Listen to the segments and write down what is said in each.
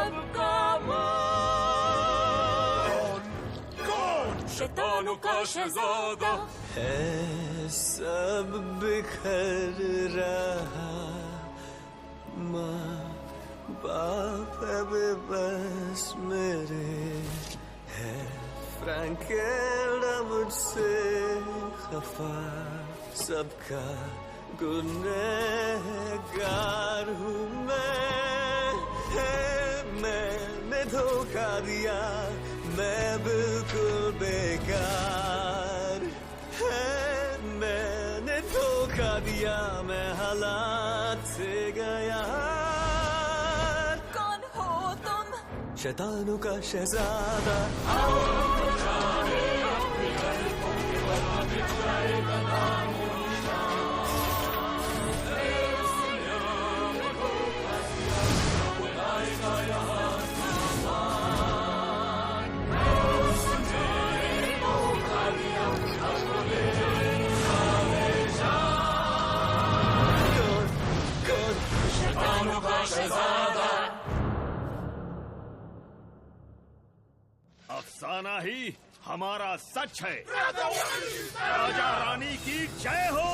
सबका मान। कौन शैतानों का शहजादा है सब बिखर रहा, माँ बाप है बेबस मेरे, है फ्रैंकेला मुझसे खफा, सबका गुनहगार हूँ मैंने धोखा दिया, मैं बिल्कुल बेकार है, मैंने धोखा दिया, मैं हालात से गया। कौन हो तुम? शैतानों का शहजादा। अफसाना ही हमारा सच है। राजा रानी की जय हो।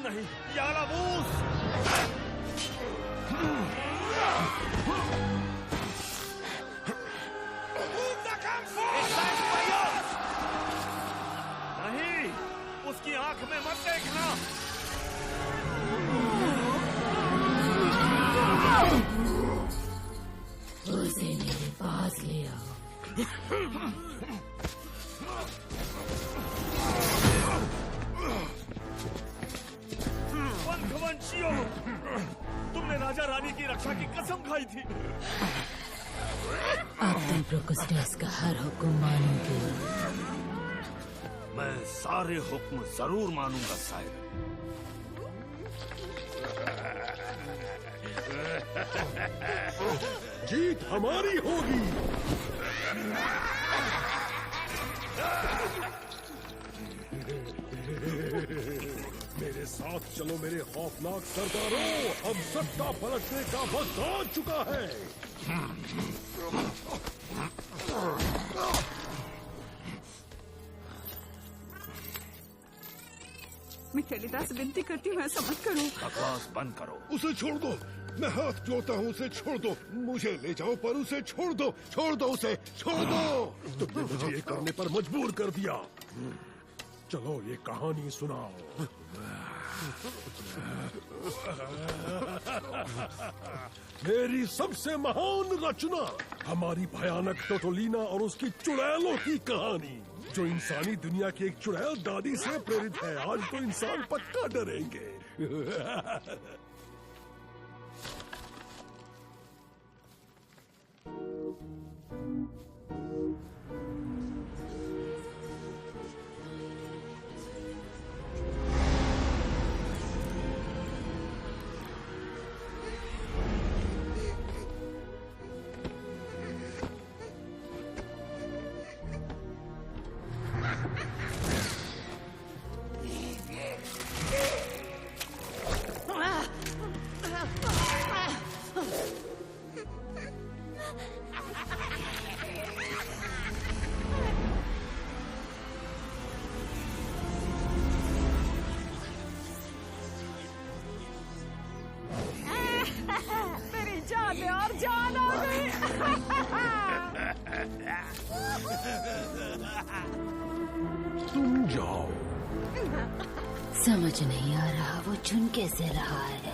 नहीं, यालाबूस! नहीं, उसकी आंख में मत देखना। उसे मेरे पास ले आओ। पंखवंशियों, तुमने राजा रानी की रक्षा की कसम खाई थी। अब तुम प्रोकोस्टस का हर हुक्म मानोगे। मैं सारे हुक्म जरूर मानूंगा साहिब। जीत हमारी होगी। मेरे साथ चलो मेरे खौफनाक सरदारों, अब सत्ता पलटने का वक्त आ चुका है। मिकेलिदा से विनती करती हूँ ऐसा मत करो। बकवास बंद करो। उसे छोड़ दो, मैं हाथ जोड़ता हूँ, उसे छोड़ दो। मुझे ले जाओ पर उसे छोड़ दो, छोड़ दो उसे, छोड़ दो। तुमने मुझे ये करने पर मजबूर कर दिया। चलो ये कहानी सुनाओ। मेरी सबसे महान रचना, हमारी भयानक टोटोलिना और उसकी चुड़ैलों की कहानी, जो इंसानी दुनिया की एक चुड़ैल दादी से प्रेरित है। आज तो इंसान पक्का डरेंगे। समझ नहीं आ रहा वो चुन कैसे रहा है।